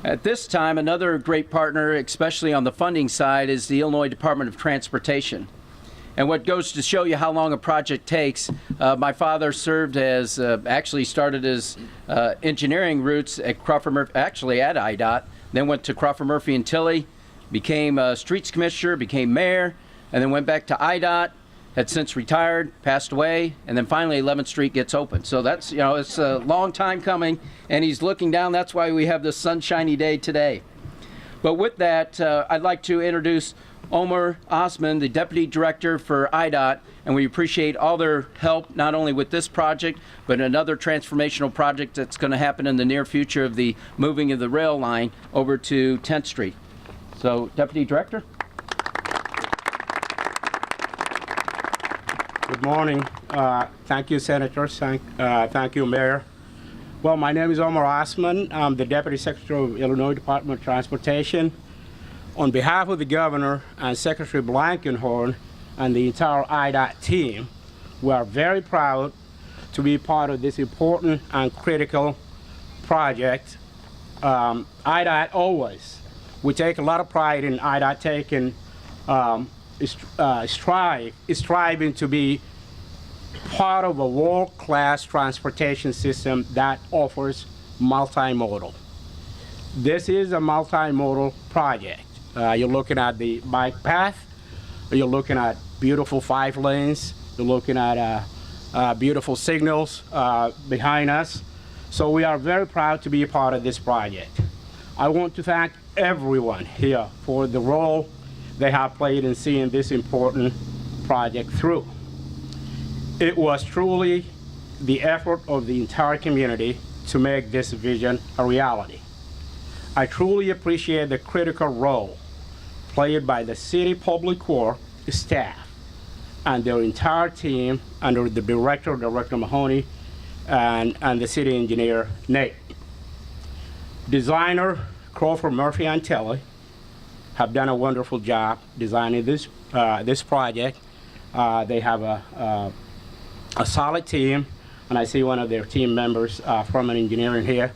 At this time, another great partner, especially on the funding side, is the Illinois Department of Transportation. And what goes to show you how long a project takes, my father served as, actually started his engineering roots at Crawford Murphy, actually at IDOT, then went to Crawford Murphy and Tilley, became streets commissioner, became mayor, and then went back to IDOT, had since retired, passed away, and then finally 11th Street gets open. So that's, it's a long time coming, and he's looking down. That's why we have this sunshiny day today. But with that, I'd like to introduce Omar Osman, the Deputy Director for IDOT, and we appreciate all their help, not only with this project, but another transformational project that's going to happen in the near future of the moving of the rail line over to 10th Street. So, Deputy Director. Good morning. Thank you, Senators. Thank you, Mayor. Well, my name is Omar Osman. I'm the Deputy Secretary of Illinois Department of Transportation. On behalf of the Governor and Secretary Blankenhorn and the entire IDOT team, we are very proud to be part of this important and critical project. IDOT always, we take a lot of pride in IDOT taking striving to be part of a world-class transportation system that offers multimodal. This is a multimodal project. You're looking at the bike path, you're looking at beautiful 5 lanes, you're looking at beautiful signals behind us. So we are very proud to be a part of this project. I want to thank everyone here for the role they have played in seeing this important project through. It was truly the effort of the entire community to make this vision a reality. I truly appreciate the critical role played by the City Public Works staff and their entire team under the Director Mahoney, and the City Engineer, Nate. Designer Crawford Murphy and Tilley have done a wonderful job designing this project. They have a solid team, and I see one of their team members from an engineering here.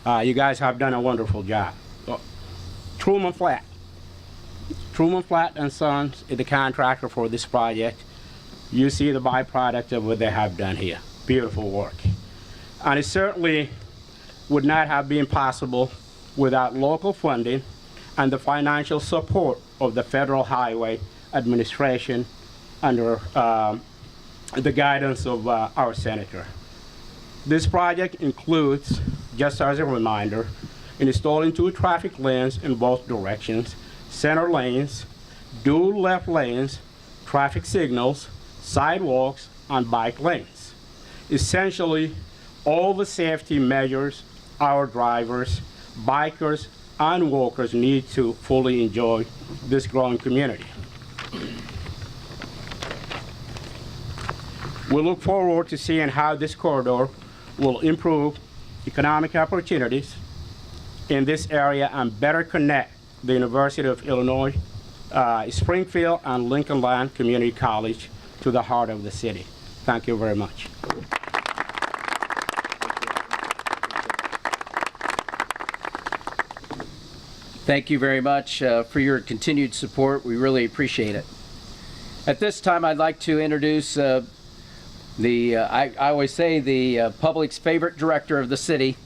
You guys have done a wonderful job. Truman Flatt and Sons is the contractor for this project. You see the byproduct of what they have done here. Beautiful work. And it certainly would not have been possible without local funding and the financial support of the Federal Highway Administration under the guidance of our Senator. This project includes, just as a reminder, installing 2 traffic lanes in both directions, center lanes, dual left lanes, traffic signals, sidewalks, and bike lanes. Essentially, all the safety measures our drivers, bikers, and walkers need to fully enjoy this growing community. We look forward to seeing how this corridor will improve economic opportunities in this area and better connect the University of Illinois, Springfield, and Lincoln Land Community College to the heart of the city. Thank you very much. Thank you very much for your continued support. We really appreciate it. At this time, I'd like to introduce I always say the public's favorite director of the city,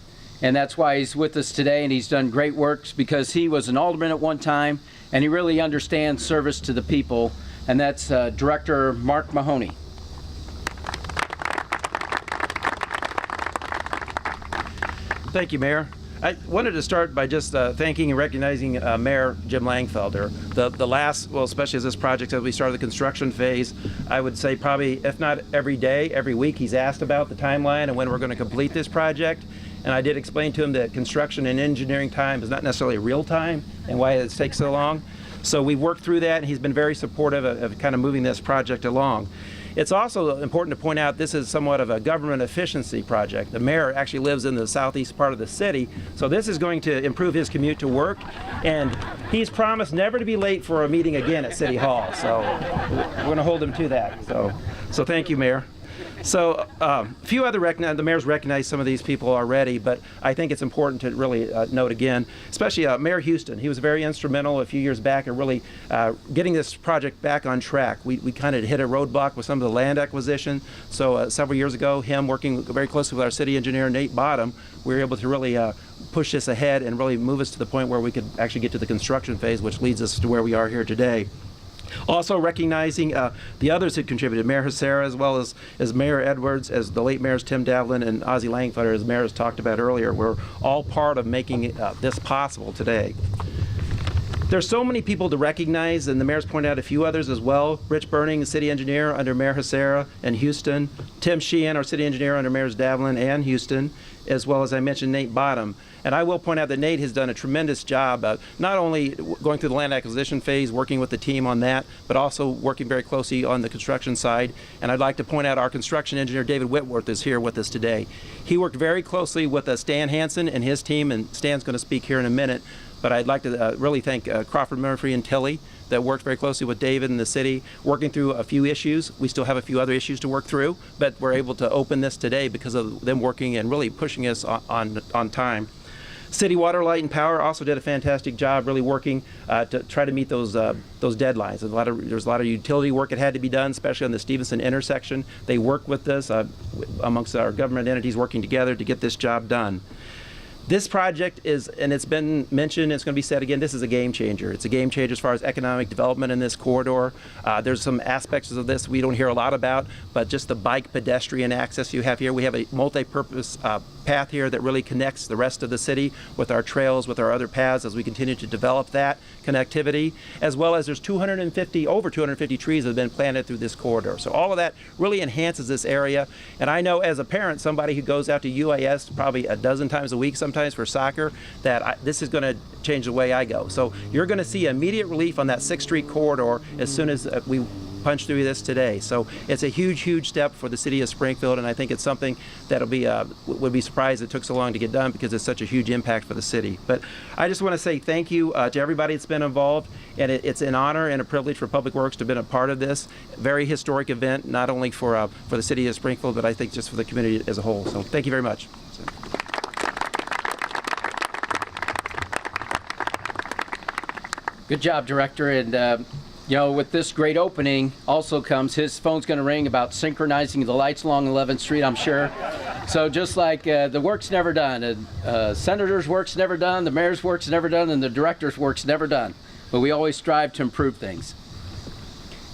and that's why he's with us today, and he's done great works because he was an alderman at one time, and he really understands service to the people, and that's Director Mark Mahoney. Thank you, Mayor. I wanted to start by just thanking and recognizing Mayor Jim Langfelder. The last, well, especially as this project, as we started the construction phase, I would say probably, if not every day, every week, he's asked about the timeline and when we're going to complete this project. And I did explain to him that construction and engineering time is not necessarily real time and why it takes so long. So we've worked through that, and he's been very supportive of kind of moving this project along. It's also important to point out this is somewhat of a government efficiency project. The mayor actually lives in the southeast part of the city, so this is going to improve his commute to work, and he's promised never to be late for a meeting again at City Hall, so we're going to hold him to that. So thank you, Mayor. So a few other the mayor's recognized some of these people already, but I think it's important to really note again, especially Mayor Houston. He was very instrumental a few years back in really getting this project back on track. We kind of hit a roadblock with some of the land acquisition. So several years ago, him working very closely with our city engineer, Nate Bottom, we were able to really push this ahead and really move us to the point where we could actually get to the construction phase, which leads us to where we are here today. Also recognizing the others who contributed, Mayor Hacera, as well as Mayor Edwards, as the late mayors Tim Davlin and Ozzie Langfelder, as mayors talked about earlier, were all part of making this possible today. There's so many people to recognize, and the mayor's pointed out a few others as well. Rich Burning, the city engineer under Mayor Hacera and Houston. Tim Sheehan, our city engineer under Mayors Davlin and Houston, as well as I mentioned Nate Bottom. And I will point out that Nate has done a tremendous job of not only going through the land acquisition phase, working with the team on that, but also working very closely on the construction side. And I'd like to point out our construction engineer, David Whitworth, is here with us today. He worked very closely with Stan Hansen and his team, and Stan's going to speak here in a minute. But I'd like to really thank Crawford Murphy and Tilley that worked very closely with David and the city, working through a few issues. We still have a few other issues to work through, but we're able to open this today because of them working and really pushing us on time. City Water, Light, and Power also did a fantastic job really working to try to meet those deadlines. There's a lot of utility work that had to be done, especially on the Stevenson intersection. They worked with us amongst our government entities working together to get this job done. This project is, and it's been mentioned, it's going to be said again, this is a game changer. It's a game changer as far as economic development in this corridor. There's some aspects of this we don't hear a lot about, but just the bike pedestrian access you have here. We have a multi-purpose path here that really connects the rest of the city with our trails, with our other paths as we continue to develop that connectivity, as well as there's over 250 trees that have been planted through this corridor. So all of that really enhances this area. And I know as a parent, somebody who goes out to UAS probably a dozen times a week sometimes for soccer, that this is going to change the way I go. So you're going to see immediate relief on that 6th Street corridor as soon as we punch through this today. So it's a huge, huge step for the city of Springfield, and I think it's something that'll be would be surprised it took so long to get done because it's such a huge impact for the city. But I just want to say thank you to everybody that's been involved, and it's an honor and a privilege for Public Works to have been a part of this very historic event, not only for the city of Springfield, but I think just for the community as a whole. So thank you very much. Good job, Director. And you know, with this great opening also comes his phone's going to ring about synchronizing the lights along 11th Street, I'm sure. So just like the work's never done, senator's work's never done, the mayor's work's never done, and the director's work's never done. But we always strive to improve things.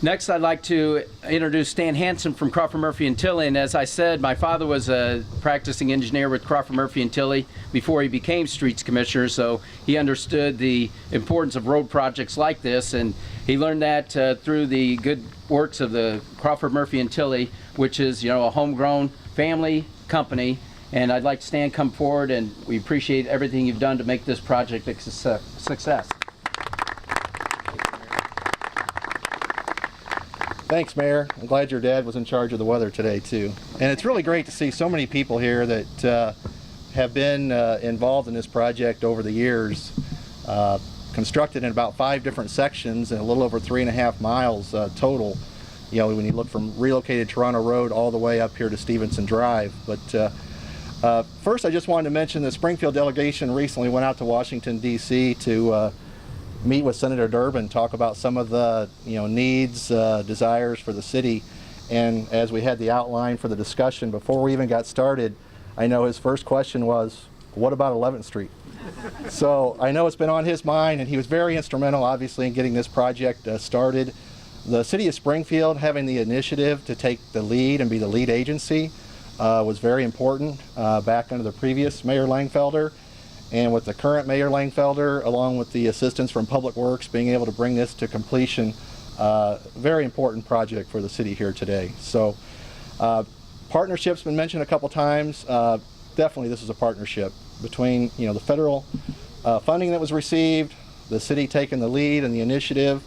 Next, I'd like to introduce Stan Hansen from Crawford Murphy and Tilley. And as I said, my father was a practicing engineer with Crawford Murphy and Tilley before he became Streets Commissioner, so he understood the importance of road projects like this, and he learned that through the good works of the Crawford Murphy and Tilley, which is, you know, a homegrown family company. And I'd like Stan come forward, and we appreciate everything you've done to make this project a success. Thanks, Mayor. I'm glad your dad was in charge of the weather today, too. And it's really great to see so many people here that have been involved in this project over the years. Constructed in about 5 different sections and a little over 3.5 miles total. You know, when you look from relocated Toronto Road all the way up here to Stevenson Drive. But first, I just wanted to mention the Springfield delegation recently went out to Washington, D.C. to meet with Senator Durbin, talk about some of the needs, desires for the city. And as we had the outline for the discussion before we even got started, I know his first question was, what about 11th Street? So I know it's been on his mind, and he was very instrumental, obviously, in getting this project started. The city of Springfield having the initiative to take the lead and be the lead agency was very important back under the previous Mayor Langfelder. And with the current Mayor Langfelder, along with the assistance from Public Works, being able to bring this to completion, very important project for the city here today. So partnership's been mentioned a couple times. Definitely this is a partnership between the federal funding that was received, the city taking the lead and the initiative,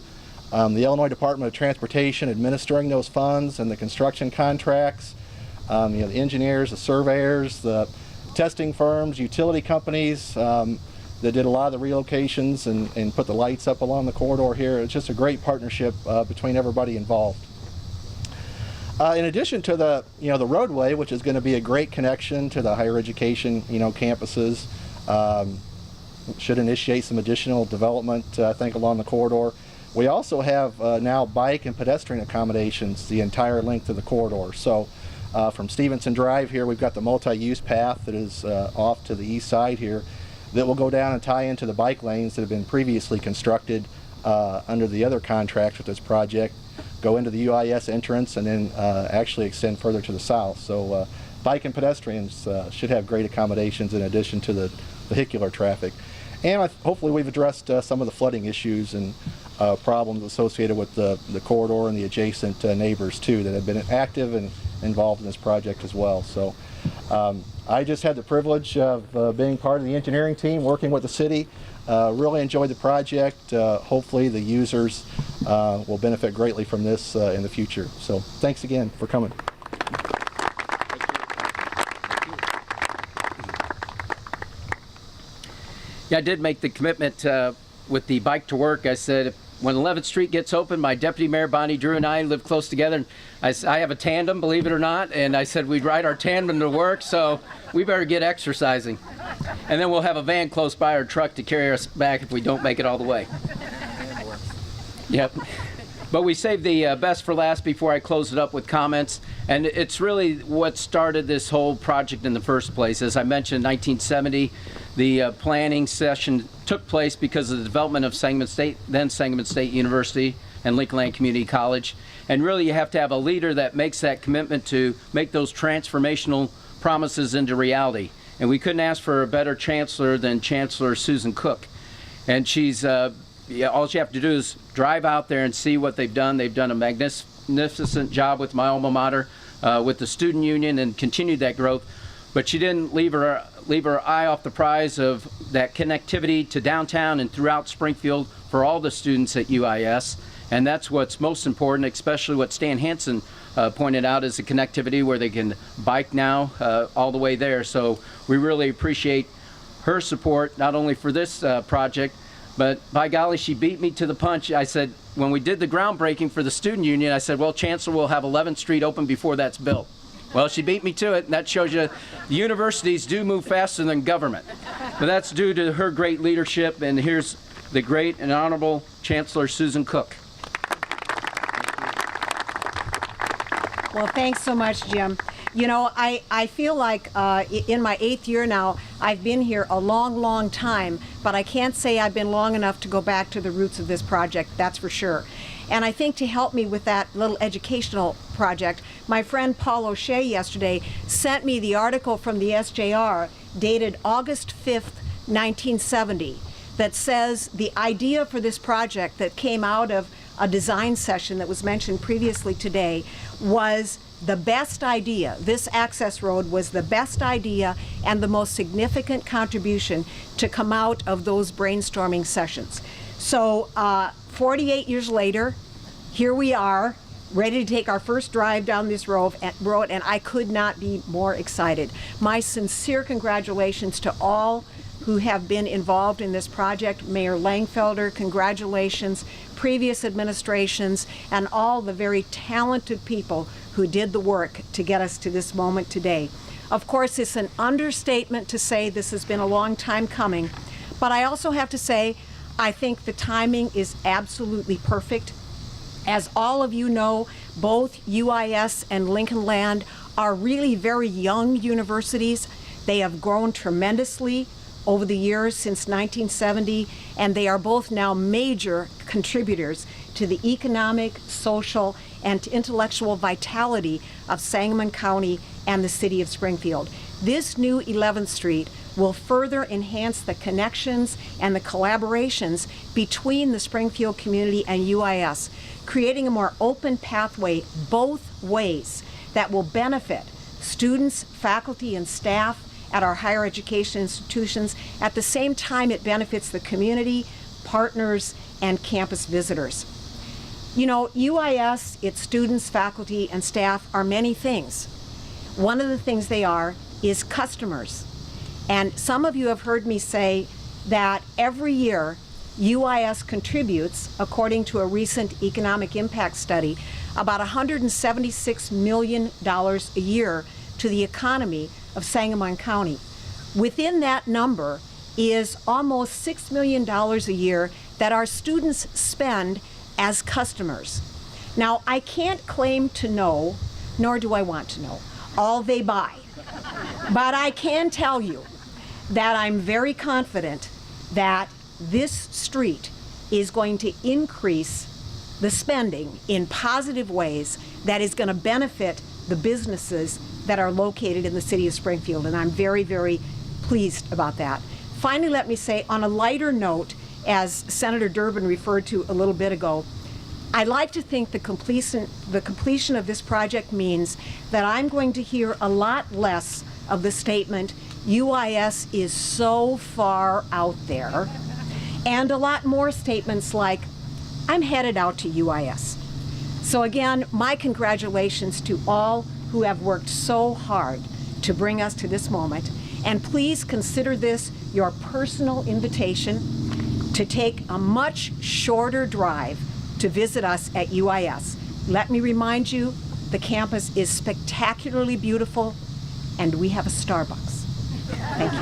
the Illinois Department of Transportation administering those funds and the construction contracts, the engineers, the surveyors, the testing firms, utility companies that did a lot of the relocations and put the lights up along the corridor here. It's just a great partnership between everybody involved. In addition to the, the roadway, which is going to be a great connection to the higher education, campuses, should initiate some additional development, I think, along the corridor. We also have now bike and pedestrian accommodations the entire length of the corridor. So from Stevenson Drive here, we've got the multi-use path that is off to the east side here that will go down and tie into the bike lanes that have been previously constructed under the other contracts with this project, go into the UIS entrance, and then actually extend further to the south. So bike and pedestrians should have great accommodations in addition to the vehicular traffic. And hopefully we've addressed some of the flooding issues and problems associated with the corridor and the adjacent neighbors too that have been active and involved in this project as well. So I just had the privilege of being part of the engineering team, working with the city. Really enjoyed the project. Hopefully the users will benefit greatly from this in the future. So thanks again for coming. Yeah, I did make the commitment with the bike to work. I said, when 11th Street gets open, my deputy mayor, Bonnie Drew, and I live close together. And I have a tandem, believe it or not, and I said we'd ride our tandem to work, so we better get exercising. And then we'll have a van close by, our truck, to carry us back if we don't make it all the way. Yep. But we saved the best for last before I close it up with comments. And it's really what started this whole project in the first place. As I mentioned, 1970, the planning session took place because of the development of then Sangamon State University and Lincoln Land Community College. And really you have to have a leader that makes that commitment to make those transformational promises into reality. And we couldn't ask for a better chancellor than Chancellor Susan Cook. And she's all you have to do is drive out there and see what they've done. They've done a magnificent job with my alma mater, with the student union, and continued that growth. But she didn't leave her eye off the prize of that connectivity to downtown and throughout Springfield for all the students at UIS. And that's what's most important, especially what Stan Hansen pointed out, is the connectivity where they can bike now all the way there. So we really appreciate her support, not only for this project, but by golly, she beat me to the punch. I said, when we did the groundbreaking for the student union, I said, well, Chancellor will have 11th Street open before that's built. Well, she beat me to it, and that shows you the universities do move faster than government. But that's due to her great leadership, and here's the great and honorable Chancellor Susan Cook. Well, thanks so much, Jim. You know, I feel like in my 8th year now, I've been here a long, long time, but I can't say I've been long enough to go back to the roots of this project, that's for sure. And I think to help me with that little educational project, my friend Paul O'Shea yesterday sent me the article from the SJR dated August 5th, 1970, that says the idea for this project that came out of a design session that was mentioned previously today was the best idea. This access road was the best idea and the most significant contribution to come out of those brainstorming sessions. So 48 years later, here we are, ready to take our first drive down this road, and I could not be more excited. My sincere congratulations to all who have been involved in this project. Mayor Langfelder, congratulations, previous administrations, and all the very talented people who did the work to get us to this moment today. Of course, it's an understatement to say this has been a long time coming, but I also have to say I think the timing is absolutely perfect. As all of you know, both UIS and Lincoln Land are really very young universities. They have grown tremendously over the years since 1970, and they are both now major contributors to the economic, social, and intellectual vitality of Sangamon County and the city of Springfield. This new 11th Street will further enhance the connections and the collaborations between the Springfield community and UIS, creating a more open pathway both ways that will benefit students, faculty, and staff at our higher education institutions. At the same time, it benefits the community, partners, and campus visitors. You know, UIS, its students, faculty, and staff are many things. One of the things they are is customers. And some of you have heard me say that every year UIS contributes, according to a recent economic impact study, about $176 million a year to the economy of Sangamon County. Within that number is almost $6 million a year that our students spend as customers. Now, I can't claim to know, nor do I want to know, all they buy. But I can tell you that I'm very confident that this street is going to increase the spending in positive ways that is going to benefit the businesses that are located in the city of Springfield, and I'm very, very pleased about that. Finally, let me say, on a lighter note, as Senator Durbin referred to a little bit ago, I like to think the completion of this project means that I'm going to hear a lot less of the statement, UIS is so far out there, and a lot more statements like, I'm headed out to UIS. So again, my congratulations to all who have worked so hard to bring us to this moment, and please consider this your personal invitation to take a much shorter drive to visit us at UIS. Let me remind you, the campus is spectacularly beautiful, and we have a Starbucks. Thank you.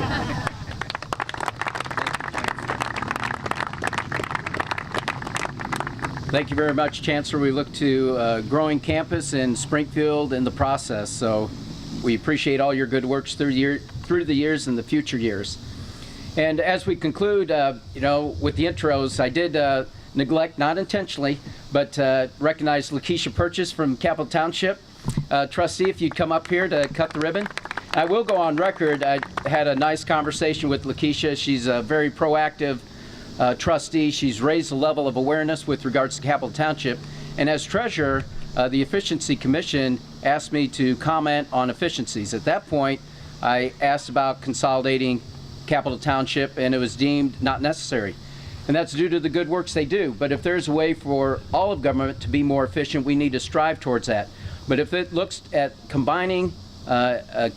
Thank you very much, Chancellor. We look to a growing campus in Springfield in the process, so we appreciate all your good works through the years and the future years. And as we conclude, with the intros, I did neglect, not intentionally, but recognize Lakeisha Purchase from Capital Township. Trustee, if you'd come up here to cut the ribbon. I will go on record. I had a nice conversation with Lakeisha. She's a very proactive trustee. She's raised the level of awareness with regards to Capital Township. And as treasurer, the Efficiency Commission asked me to comment on efficiencies. At that point, I asked about consolidating Capital Township, and it was deemed not necessary. And that's due to the good works they do. But if there's a way for all of government to be more efficient, we need to strive towards that. But if it looks at combining a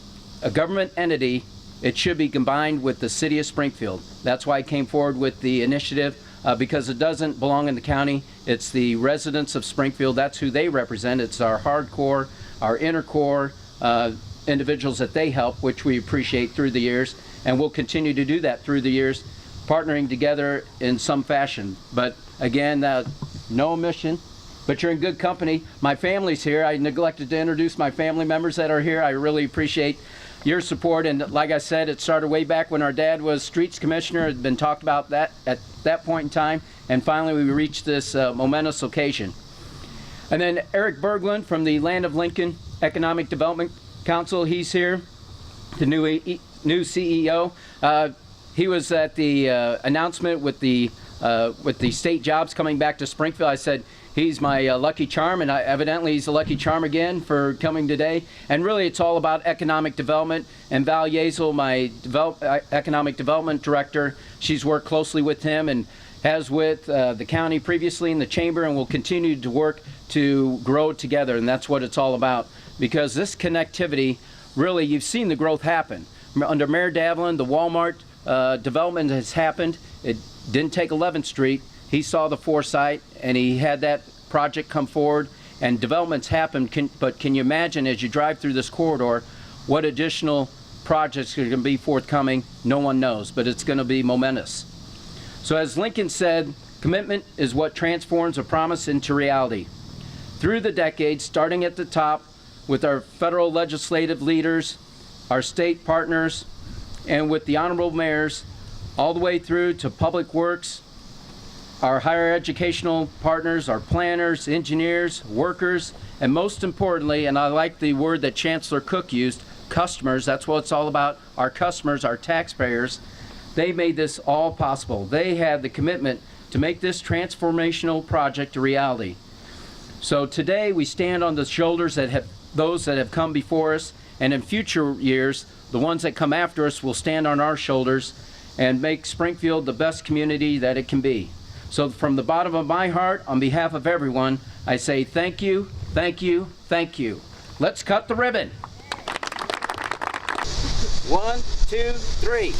government entity, it should be combined with the city of Springfield. That's why I came forward with the initiative, because it doesn't belong in the county. It's the residents of Springfield. That's who they represent. It's our hardcore, our inner core individuals that they help, which we appreciate through the years. And we'll continue to do that through the years, partnering together in some fashion. But again, no omission, but you're in good company. My family's here. I neglected to introduce my family members that are here. I really appreciate your support. And like I said, it started way back when our dad was streets commissioner. It had been talked about that at that point in time. And finally, we reached this momentous occasion. And then Eric Berglund from the Land of Lincoln Economic Development Council, he's here, the new CEO. He was at the announcement with the state jobs coming back to Springfield. I said, he's my lucky charm, and evidently he's a lucky charm again for coming today. And really, it's all about economic development. And Val Yazel, my economic development director, she's worked closely with him and has with the county previously in the chamber, and will continue to work to grow together. And that's what it's all about. Because this connectivity, really, you've seen the growth happen. Under Mayor Davlin, the Walmart development has happened. It didn't take 11th Street. He saw the foresight, and he had that project come forward, and developments happened. But can you imagine, as you drive through this corridor, what additional projects are going to be forthcoming? No one knows, but it's going to be momentous. So as Lincoln said, commitment is what transforms a promise into reality. Through the decades, starting at the top with our federal legislative leaders, our state partners, and with the honorable mayors, all the way through to public works, our higher educational partners, our planners, engineers, workers, and most importantly, and I like the word that Chancellor Cook used, customers. That's what it's all about. Our customers, our taxpayers, they made this all possible. They had the commitment to make this transformational project a reality. So today we stand on the shoulders that have those that have come before us, and in future years, the ones that come after us will stand on our shoulders and make Springfield the best community that it can be. So from the bottom of my heart, on behalf of everyone, I say thank you, thank you, thank you. Let's cut the ribbon. 1, 2, 3.